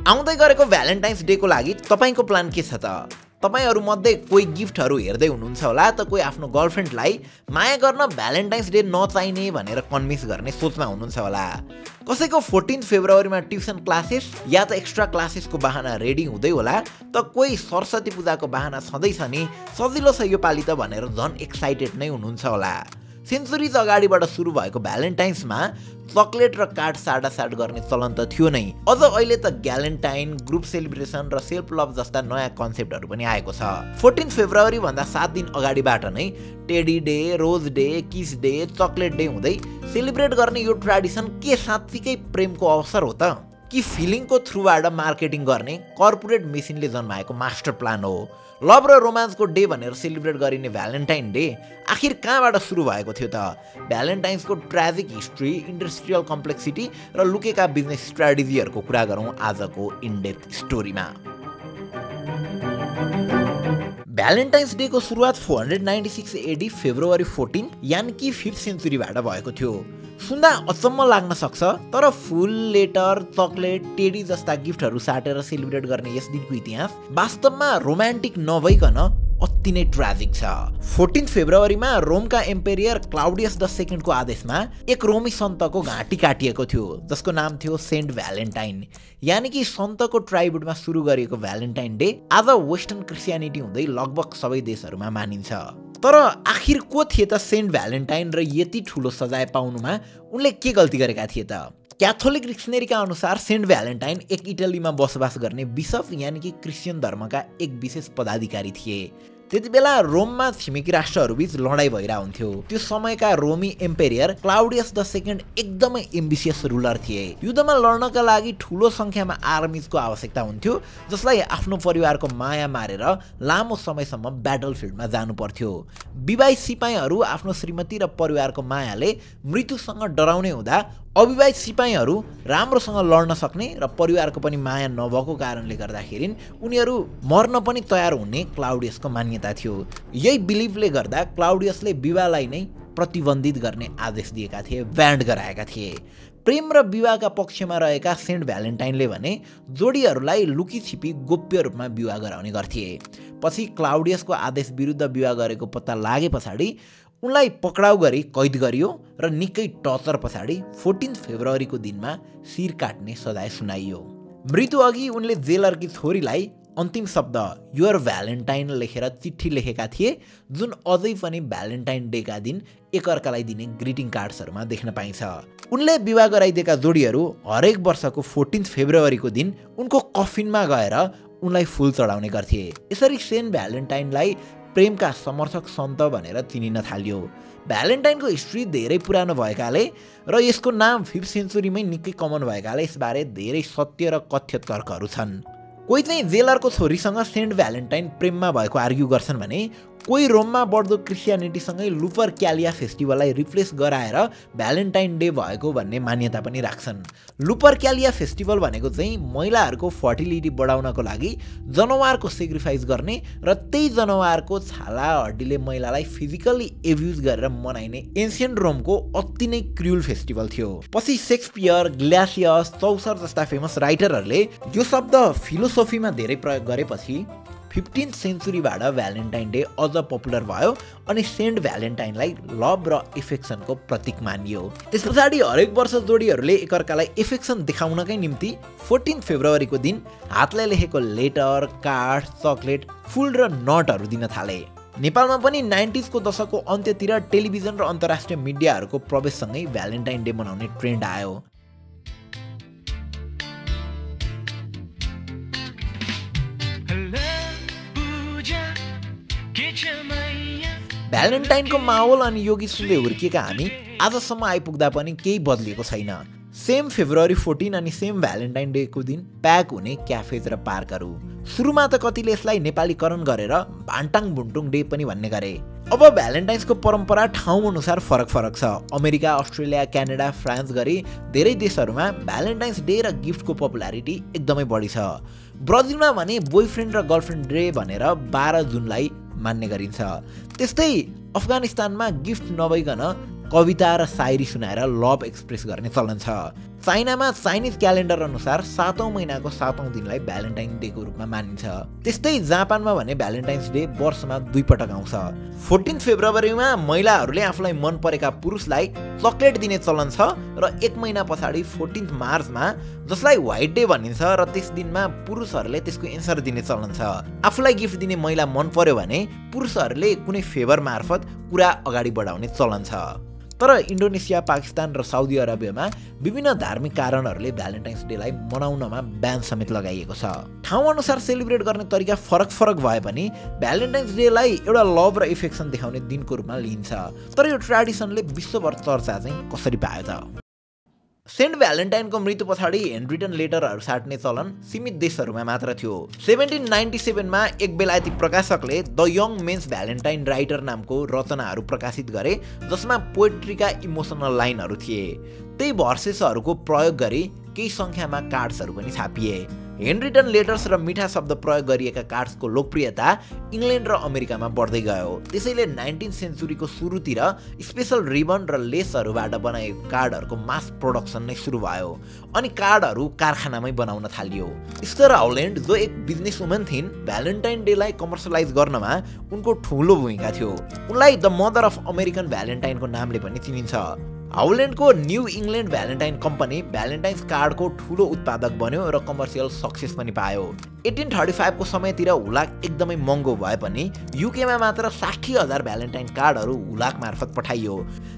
आउँदै गरेको Valentine's day को लागि तपाईको प्लान के छ त? तपाईहरु मध्ये कोही गिफ्टहरु हेर्दै हुनुहुन्छ होला त कोही आफ्नो गर्लफ्रेन्डलाई माया गर्न भ्यालेन्टाइन्स डे नचाहिने भनेर कन्भिन्स गर्ने सोचमा हुनुहुन्छ होला। कसैको 14 फेब्रुअरीमा ट्युसन क्लासेस या त एक्स्ट्रा क्लासेसको बहाना रेडी हुँदै होला त कोही सरस्वती पूजाको बहाना छँदैछ नि सजिलो छ यो पाली त भनेर झन् एक्साइटेड नै हुनुहुन्छ होला। सेन्चुरिज अगाडिबाट सुरु भएको भ्यालेन्टाइन्समा चकलेट र कार्ड साडासाड गर्ने चलन त थियो नै, अझ अहिले त ग्यालेन्टाइन, ग्रुप सेलिब्रेसन र सेल्फ लभ जस्ता नयाँ कन्सेप्टहरू पनि आएको छ। 14 फेब्रुअरी भन्दा 7 दिन अगाडिबाट नै teddy day, rose day, kiss day, chocolate day हुँदै सेलिब्रेट गर्ने यो ट्रेडिसन के साँच्चीकै प्रेमको अवसर हो त कि फिलिङको थ्रुबाट मार्केटिङ गर्ने कर्पोरेट मेसिनले जन्माएको मास्टर प्लान हो? लभ र रोमान्सको डे भनेर सेलिब्रेट गरिने भ्यालेन्टाइन डे आखिर कहाँबाट सुरु भएको थियो त? भ्यालेन्टाइन्सको ट्र्याजिक हिस्ट्री, इन्डस्ट्रियल कम्प्लेक्सिटी र लुकेका बिजनेस स्ट्राटेजीहरूको कुरा गरौँ आजको इनडेप्थ स्टोरीमा। भ्यालेन्टाइन्स डे को सुरुवात 496 एडी फेब्रुअरी 14 यानि कि 5th सेन्चुरीबाट भएको थियो। सुन्दा अचम्म लाग्न सक्छ, तर फुल, लेटर, चकलेट, टेडी जस्ता गिफ्टहरू साटेर सेलिब्रेट गर्ने यस दिनको इतिहास वास्तवमा रोमान्टिक नभइकन अति नै ट्र्याजिक छ। 14 फेब्रुअरीमा रोमका एम्पेरियर क्लाउडियस II को आदेशमा एक रोमी सन्तको घाँटी काटिएको थियो जसको नाम थियो सेन्ट भ्यालेन्टाइन, यानि कि सन्तको ट्राइब्युटमा सुरु गरिएको भ्यालेन्टाइन डे आज वेस्टर्न क्रिस्चियनिटी हुँदै लगभग सबै देशहरूमा मानिन्छ। तर आखिर को थिए त सेन्ट भ्यालेन्टाइन र यति ठुलो सजाय पाउनुमा उनले के गल्ती गरेका थिए त? क्याथोलिक डिक्सनरीका अनुसार सेन्ट भ्यालेन्टाइन एक इटलीमा बसोबास गर्ने बिशप यानि कि क्रिस्चियन धर्मका एक विशेष पदाधिकारी थिए। त्यति बेला रोममा छिमेकी राष्ट्रहरूबीच लडाईँ भइरहेको हुन्थ्यो। त्यो समयका रोमी एम्पेरियर क्लाउडियस II एकदमै एम्बिसियस रुलर थिए। युद्धमा लड्नका लागि ठुलो संख्यामा आर्मीजको आवश्यकता हुन्थ्यो जसलाई आफ्नो परिवारको माया मारेर लामो समयसम्म ब्याटलफिल्डमा जानु पर्थ्यो। विवाहित सिपाहीहरू आफ्नो श्रीमती र परिवारको मायाले मृत्युसँग डराउने हुँदा अविवाहित सिपाहीहरू राम्रोसँग लड्न सक्ने र परिवारको पनि माया नभएको कारणले गर्दाखेरि उनीहरू मर्न पनि तयार हुने क्लाउडियसको मान्यता थियो। यही बिलिभले गर्दा क्लाउडियसले विवाहलाई नै प्रतिबन्धित गर्ने आदेश दिएका थिए, ब्यान्ड गराएका थिए। प्रेम र विवाहका पक्षमा रहेका सेन्ट भ्यालेन्टाइनले भने जोडीहरूलाई लुकीछिपी गोप्य रूपमा विवाह गराउने गर्थे। पछि क्लाउडियसको आदेश विरुद्ध विवाह गरेको पत्ता लागे पछाडि उनलाई पक्राउ गरी कैद गरियो र निकै टर्चर पछाडि 14 फेब्रुअरीको दिनमा शिर काट्ने सजाय सुनाइयो। मृत्यु अघि उनले जेलरकी छोरीलाई अन्तिम शब्द युअर भ्यालेन्टाइन लेखेर चिठी लेखेका थिए, जुन अझै पनि भ्यालेन्टाइन डेका दिन एकअर्कालाई दिने ग्रिटिङ कार्ड्सहरूमा देख्न पाइन्छ। उनले विवाह गराइदिएका जोडीहरू हरेक वर्षको 14 फेब्रुअरीको दिन उनको कफिनमा गएर उनलाई फुल चढाउने गर्थे। यसरी सेन्ट भ्यालेन्टाइनलाई प्रेमका समर्थक सन्त भनेर चिनिन थालियो। भ्यालेन्टाइनको हिस्ट्री धेरै पुरानो भएकाले र यसको नाम 5th सेन्चुरीमै निकै कमन भएकाले यसबारे धेरै सत्य र कथ्य तर्कहरू छन्। कोही चाहिँ जेलरको छोरीसँग सेन्ट भ्यालेन्टाइन प्रेममा भएको आर्ग्यु गर्छन् भने कोही रोममा बढ्दो क्रिस्चियनिटीसँगै लुपर क्यालिया फेस्टिभललाई रिप्लेस गराएर भ्यालेन्टाइन डे भएको भन्ने मान्यता पनि राख्छन्। लुपर क्यालिया फेस्टिभल भनेको चाहिँ महिलाहरूको फर्टिलिटी बढाउनको लागि जनावरको सेक्रिफाइस गर्ने र त्यही जनावरको छाला हड्डीले महिलालाई फिजिकल्ली एब्युज गरेर मनाइने एन्सियन्ट रोमको अति नै क्रुअल फेस्टिभल थियो। पछि शेक्सपियर, ग्ल्यासियस, चौसर जस्ता फेमस राइटरहरूले यो शब्द फिलोसोफीमा धेरै प्रयोग गरेपछि 15th सेन्चुरीबाट भ्यालेन्टाइन डे अझ पपुलर भयो अनि सेन्ट भ्यालेन्टाइनलाई लभ र एफेक्सनको प्रतीक मानियो। त्यस पछाडि हरेक वर्ष जोडीहरूले एकअर्कालाई एफेक्सन देखाउनकै निम्ति 14 फेब्रुअरीको दिन हातले लेखेको लेटर, कार्ड, चकलेट, फुल र नटहरू दिन थाले। नेपालमा पनि 90s को दशकको अन्त्यतिर टेलिभिजन र अन्तर्राष्ट्रिय मिडियाहरूको प्रवेशसँगै भ्यालेन्टाइन डे मनाउने ट्रेन्ड आयो। भ्यालेन्टाइनको माहौल अनि यो गीत सुन्दै हुर्किएका हामी आजसम्म आइपुग्दा पनि केही बदलिएको छैन। सेम फेब्रुअरी 14 अनि सेम भ्यालेन्टाइन डेको दिन प्याक हुने क्याफेज र पार्कहरू। सुरुमा त कतिले यसलाई नेपालीकरण गरेर भान्टाङ भुन्टुङ डे पनि भन्ने गरे। अब भ्यालेन्टाइन्सको परम्परा ठाउँ अनुसार फरक छ। अमेरिका, अस्ट्रेलिया, क्यानाडा, फ्रान्स गरी धेरै देशहरूमा भ्यालेन्टाइन्स डे र गिफ्टको पपुलारिटी एकदमै बढी छ। ब्राजिलमा भने बोयफ्रेन्ड र गर्लफ्रेन्ड डे भनेर 12 जुनलाई मान्ने गरिन्छ। त्यस्तै अफगानिस्तानमा गिफ्ट नभइकन कविता र शायरी सुनाएर लभ एक्सप्रेस गर्ने चलन छ। चाइनामा चाइनिज क्यालेन्डर अनुसार 7औं महिनाको 7औं दिनलाई भ्यालेन्टाइन डे को रूपमा मानिन्छ। त्यस्तै जापानमा भने भ्यालेन्टाइन्स डे वर्षमा 2 पटक आउँछ। 14 फेब्रुअरीमा महिलाहरूले आफूलाई मन परेका पुरुषलाई चकलेट दिने चलन छ र 1 महिना पछाडि 14 मार्चमा जसलाई व्हाइट डे भनिन्छ र त्यस दिनमा पुरुषहरूले त्यसको एन्सर दिने चलन छ। आफूलाई गिफ्ट दिने महिला मन पर्यो भने पुरुषहरूले कुनै फेभर मार्फत कुरा अगाडि बढाउने चलन छ। तर इन्डोनेसिया, पाकिस्तान र साउदी अरेबियामा विभिन्न धार्मिक कारणहरूले भ्यालेन्टाइन्स डेलाई मनाउनमा ब्यान समेत लगाइएको छ। ठाउँ अनुसार सेलिब्रेट गर्ने तरिका फरक भए पनि भ्यालेन्टाइन्स डेलाई एउटा लभ र एफेक्सन देखाउने दिनको रूपमा लिइन्छ। तर यो ट्रेडिसनले विश्वभर चर्चा चाहिँ कसरी पायो त? सेन्ट भ्यालेन्टाइनको मृत्यु पछाडि ह्यान्डरिटन लेटरहरू साट्ने चलन सीमित देशहरूमा मात्र थियो। 1797 मा एक बेलायती प्रकाशकले The Young Man's Valentine Writer नामको रचनाहरू प्रकाशित गरे जसमा पोएट्रीका इमोसनल लाइनहरू थिए। त्यही भर्सेसहरूको प्रयोग गरी केही सङ्ख्यामा कार्ड्सहरू पनि छापिए। ह्यान्डरिटन लेटर्स र मिठा शब्द प्रयोग गरिएका कार्ड्सको लोकप्रियता इङ्ल्यान्ड र अमेरिकामा बढ्दै गयो। त्यसैले 19th सेन्चुरीको सुरुतिर स्पेशल रिबन र लेसहरूबाट बनाइएको कार्डहरूको मास प्रोडक्सन नै सुरु भयो अनि कार्डहरू कारखानामै बनाउन थालियो। इस्टर हाउल्यान्ड जो एक बिजनेस वुमन थिइन्, भ्यालेन्टाइन डेलाई कमर्सियलाइज गर्नमा उनको ठुलो भूमिका थियो। उनलाई द मदर अफ अमेरिकन भ्यालेन्टाइनको नामले पनि चिनिन्छ। हाउल्यान्डको New England Valentine company Valentine's कार्डको ठुलो उत्पादक बन्यो र कमर्सियल सक्सेस पनि पायो। 1835 को समयतिर हुलाक एकदमै महँगो भए पनि युकेमा मात्र 60,000 भ्यालेन्टाइन कार्डहरू हुलाक मार्फत पठाइयो।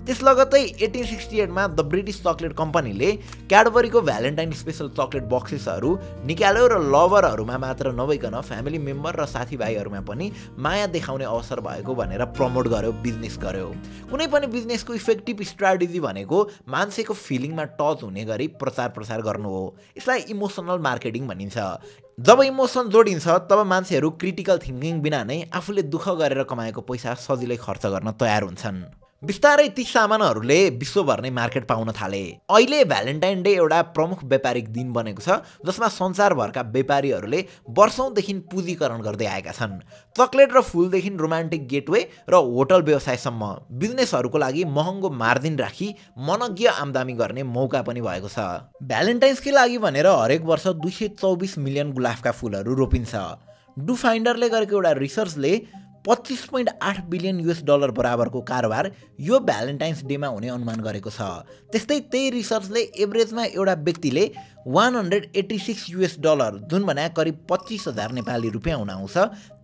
त्यस लगत्तै 1868 मा द ब्रिटिस चकलेट कम्पनीले क्याडबरीको भ्यालेन्टाइन स्पेशल चकलेट बक्सेसहरू निकाल्यो र लभरहरूमा मात्र नभइकन फ्यामिली मेम्बर र साथीभाइहरूमा पनि माया देखाउने अवसर भएको भनेर प्रमोट गर्यो, बिजनेस गर्यो। कुनै पनि बिजनेसको इफेक्टिभ स्ट्राटेजी भनेको मान्छेको फिलिङमा टच हुने गरी प्रचार गर्नु हो। यसलाई इमोसनल मार्केटिङ भनिन्छ। जब इमोसन जोडिन्छ तब मान्छेहरू क्रिटिकल थिङ्किङ बिना नै आफूले दुःख गरेर कमाएको पैसा सजिलै खर्च गर्न तयार हुन्छन्। बिस्तारै ती सामानहरूले विश्वभर नै मार्केट पाउन थाले। अहिले भ्यालेन्टाइन डे एउटा प्रमुख व्यापारिक दिन बनेको छ जसमा संसारभरका व्यापारीहरूले वर्षौंदेखि पुँजीकरण गर्दै आएका छन्। चकलेट र फुलदेखि रोमान्टिक गेटवे र होटल व्यवसायसम्म बिजनेसहरूको लागि महँगो मार्जिन राखी मनज्ञ आम्दानी गर्ने मौका पनि भएको छ। भ्यालेन्टाइन्सकै लागि भनेर हरेक वर्ष 224 मिलियन गुलाफका फुलहरू रोपिन्छ। डु फाइन्डरले गरेको एउटा रिसर्चले 25.8 बिलियन US डलर बराबरको कारोबार यो भ्यालेन्टाइन्स डेमा हुने अनुमान गरेको छ। त्यस्तै त्यही रिसर्चले एभरेजमा एउटा व्यक्तिले 186 US डलर जुन भने करिब 25,000 नेपाली रुपियाँ हुन आउँछ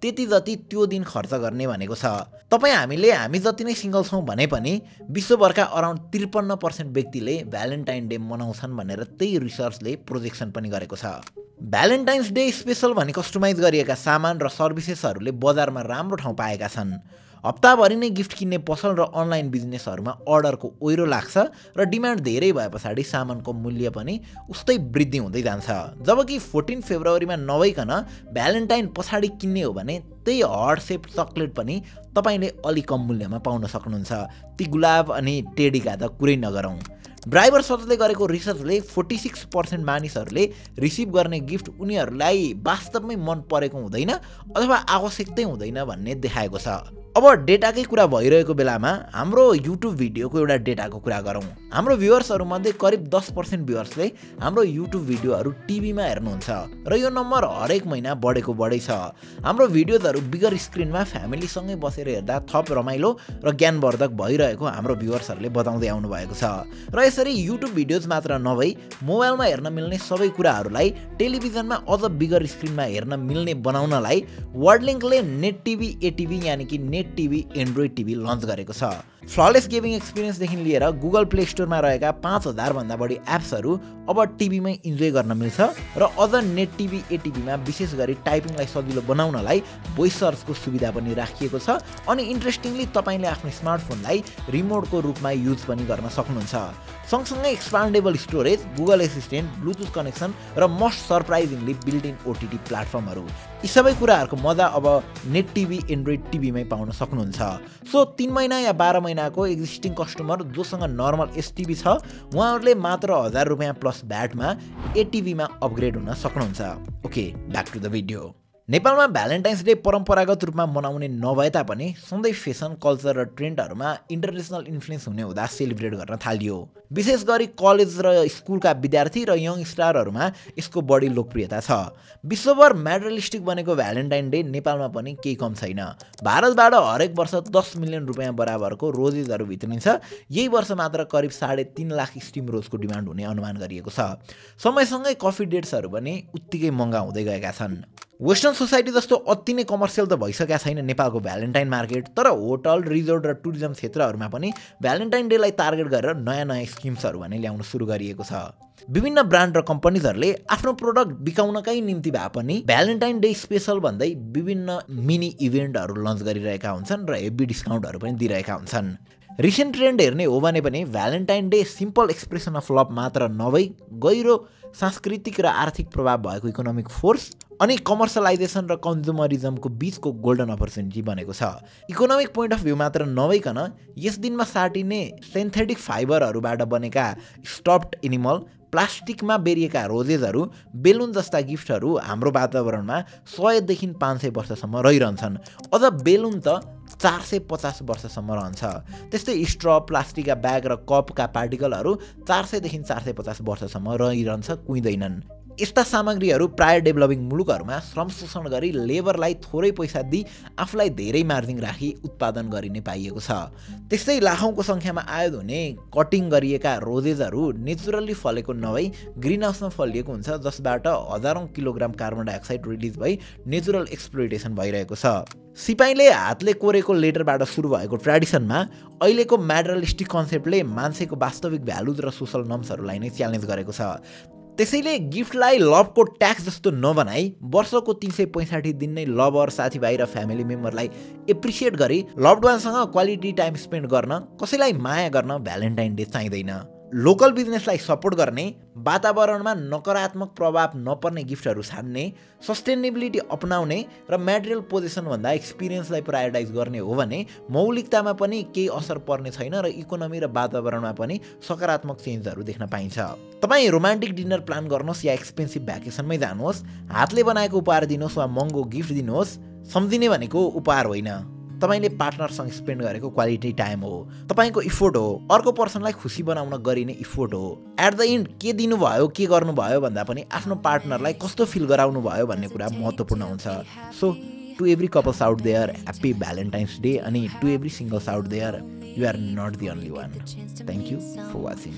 त्यति जति त्यो दिन खर्च गर्ने भनेको छ। हामी जति नै सिङ्गल छौँ भने पनि विश्वभरका अराउन्ड 53% व्यक्तिले भ्यालेन्टाइन डे मनाउँछन् भनेर त्यही रिसर्चले प्रोजेक्सन पनि गरेको छ। भ्यालेन्टाइन्स डे स्पेशल भनी कस्टमाइज गरिएका सामान र सर्भिसेसहरूले बजारमा राम्रो ठाउँ पाएका छन्। हप्ताभरि नै गिफ्ट किन्ने पसल र अनलाइन बिजनेसहरूमा अर्डरको ओइरो लाग्छ र डिमान्ड धेरै भए पछाडि सामानको मूल्य पनि उस्तै वृद्धि हुँदै जान्छ। जबकि 14 फेब्रुअरीमा नभइकन भ्यालेन्टाइन पछाडि किन्ने हो भने त्यही हार्ट सेप चकलेट पनि तपाईँले अलि कम मूल्यमा पाउन सक्नुहुन्छ। ती गुलाब अनि टेडीका त कुरै नगरौँ। ड्राइभर सर्चले गरेको रिसर्चले 46% मानिसहरूले रिसिभ गर्ने गिफ्ट उनीहरूलाई वास्तवमै मन परेको हुँदैन अथवा आवश्यकतै हुँदैन भन्ने देखाएको छ। अब डेटाकै कुरा भइरहेको बेलामा हाम्रो युट्युब भिडियोको एउटा डेटाको कुरा गरौँ। हाम्रो भ्युअर्सहरूमध्ये करिब 10% भ्युअर्सले हाम्रो युट्युब भिडियोहरू टिभीमा हेर्नुहुन्छ र यो नम्बर हरेक महिना बढै छ। हाम्रो भिडियोजहरू बिगर स्क्रिनमा फ्यामिलीसँगै बसेर हेर्दा थप रमाइलो र ज्ञानवर्धक भइरहेको हाम्रो भ्युअर्सहरूले बताउँदै आउनु भएको छ। र यसरी युट्युब भिडियोज मात्र नभई मोबाइलमा हेर्न मिल्ने सबै कुराहरूलाई टेलिभिजनमा अझ बिगर स्क्रिनमा हेर्न मिल्ने बनाउनलाई वर्ल्डलिङ्कले नेट टिभी एटिभी यानि कि net TV android TV launch गरेको छ। फ्ललेस गेमिङ एक्सपिरियन्सदेखि लिएर गुगल प्ले स्टोरमा रहेका 5,000 भन्दा बढी एप्सहरू अब टिभीमै इन्जोय गर्न मिल्छ र अझ नेट टिभी एटिभीमा विशेष गरी टाइपिङलाई सजिलो बनाउनलाई भोइस सर्चको सुविधा पनि राखिएको छ अनि इन्ट्रेस्टिङली तपाईँले आफ्नो स्मार्टफोनलाई रिमोटको रूपमा युज पनि गर्न सक्नुहुन्छ। सँगसँगै expandable storage, Google assistant, Bluetooth connection र most surprisingly built in OTT प्लेटफर्महरू, यी सबै कुराहरूको मजा अब नेट टिभी एन्ड्रोइड टिभीमै पाउन सक्नुहुन्छ। सो 3 महिना या 12 महिनाको एक्जिस्टिङ कस्टमर जोसँग नर्मल एसटिभी छ उहाँहरूले मात्र 1,000 रुपियाँ प्लस भ्याटमा एटिभीमा अपग्रेड हुन सक्नुहुन्छ। Okay, back to the video. नेपालमा भ्यालेन्टाइन्स डे परम्परागत रूपमा मनाउने नभए तापनि सधैँ फेसन कल्चर र ट्रेन्डहरूमा इन्टरनेसनल इन्फ्लुएन्स हुने हुँदा सेलिब्रेट गर्न थालियो। विशेष गरी कलेज र स्कुलका विद्यार्थी र यङ स्टारहरूमा यसको बढी लोकप्रियता छ। विश्वभर म्याटेरियलिस्टिक बनेको भ्यालेन्टाइन डे नेपालमा पनि केही कम छैन। भारतबाट हरेक वर्ष 10 मिलियन रुपियाँ बराबरको रोजेजहरू भित्रिन्छ। यही वर्ष मात्र करिब 3.5 लाख स्टिम रोजको डिमान्ड हुने अनुमान गरिएको छ। समयसँगै कफी डेट्सहरू पनि उत्तिकै महँगा हुँदै गएका छन्। वेस्टर्न सोसाइटी जस्तो अति नै कमर्सियल त भइसकेका छैन नेपालको भ्यालेन्टाइन मार्केट, तर होटल, रिजोर्ट र टुरिज्म क्षेत्रहरूमा पनि भ्यालेन्टाइन डेलाई टार्गेट गरेर नयाँ नयाँ स्किम्सहरू भने ल्याउन सुरु गरिएको छ। विभिन्न ब्रान्ड र कम्पनीजहरूले आफ्नो प्रोडक्ट बिकाउनकै निम्ति भए पनि भ्यालेन्टाइन डे स्पेशल भन्दै विभिन्न मिनी इभेन्टहरू लन्च गरिरहेका हुन्छन् र हेभी डिस्काउन्टहरू पनि दिइरहेका हुन्छन्। रिसेन्ट ट्रेन्ड हेर्ने हो भने पनि Valentine day simple expression of love मात्र नभई गहिरो सांस्कृतिक र आर्थिक प्रभाव भएको इकोनोमिक फोर्स अनि कमर्सियलाइजेसन र कन्ज्युमरिजमको बीचको गोल्डन अपर्च्युनिटी बनेको छ। इकोनोमिक पोइन्ट अफ भ्यू मात्र नभइकन यस दिनमा साटिने सिन्थेटिक फाइबरहरूबाट बनेका स्टफ्ड एनिमल, प्लास्टिकमा बेरिएका रोजेजहरू, बेलुन जस्ता गिफ्टहरू हाम्रो वातावरणमा 100 देखि 500 वर्षसम्म रहिरहन्छन्। अझ बेलुन त 450 वर्षसम्म रहन्छ। त्यस्तै स्ट्र, प्लास्टिकका ब्याग र कपका पार्टिकलहरू 400 देखि 450 वर्षसम्म रहिरहन्छ, कुहिँदैनन्। यस्ता सामग्रीहरू प्राय डेभलपिङ मुलुकहरूमा श्रम शोषण गरी लेबरलाई थोरै पैसा दिई आफूलाई धेरै मार्जिन राखी उत्पादन गरिने पाइएको छ। त्यस्तै लाखौँको सङ्ख्यामा आयात हुने कटिङ गरिएका रोजेजहरू नेचुरल्ली फलेको नभई ग्रिन हाउसमा फलिएको हुन्छ, जसबाट हजारौँ किलोग्राम कार्बन डाइअक्साइड रिलिज भई नेचुरल एक्सप्लोइटेसन भइरहेको छ। सिपाहीले हातले कोरेको लेटरबाट सुरु भएको ट्रेडिसनमा अहिलेको म्याटेरियलिस्टिक कन्सेप्टले मान्छेको वास्तविक भ्यालुज र सोसल नर्म्सहरूलाई नै च्यालेन्ज गरेको छ। त्यसैले गिफ्टलाई लभको ट्याक्स जस्तो नबनाई वर्षको 365 दिन नै लभर, साथीभाइ र फ्यामिली मेम्बरलाई एप्रिसिएट गरी लभड वानसँग क्वालिटी टाइम स्पेन्ड गर्न, कसैलाई माया गर्न भ्यालेन्टाइन डे चाहिँदैन। लोकल बिजनेसलाई सपोर्ट गर्ने, वातावरणमा नकारात्मक प्रभाव नपर्ने गिफ्टहरू छान्ने, सस्टेनेबिलिटी अपनाउने र म्याटेरियल पोजेसनभन्दा एक्सपिरियन्सलाई प्रायोरिटाइज गर्ने हो भने मौलिकतामा पनि केही असर पर्ने छैन र इकोनोमी र वातावरणमा पनि सकारात्मक चेन्जहरू देख्न पाइन्छ। तपाईँ रोमान्टिक डिनर प्लान गर्नुहोस् या एक्सपेन्सिभ भ्याकेसनमै जानुहोस्, हातले बनाएको उपहार दिनुहोस् वा महँगो गिफ्ट दिनुहोस्, सम्झिने भनेको उपहार होइन, तपाईले पार्टनरसँग स्पेन्ड गरेको क्वालिटी टाइम हो, तपाईको इफोर्ट हो, अर्को पर्सनलाई खुसी बनाउन गरिने इफोर्ट हो। एट द एन्ड के दिनुभयो, के गर्नुभयो भन्दा पनि आफ्नो पार्टनरलाई कस्तो फिल गराउनु भयो भन्ने कुरा महत्त्वपूर्ण हुन्छ। So to every couples out there, happy Valentine's day, अनि to every singles out there, you are not the only one. Thank you for watching.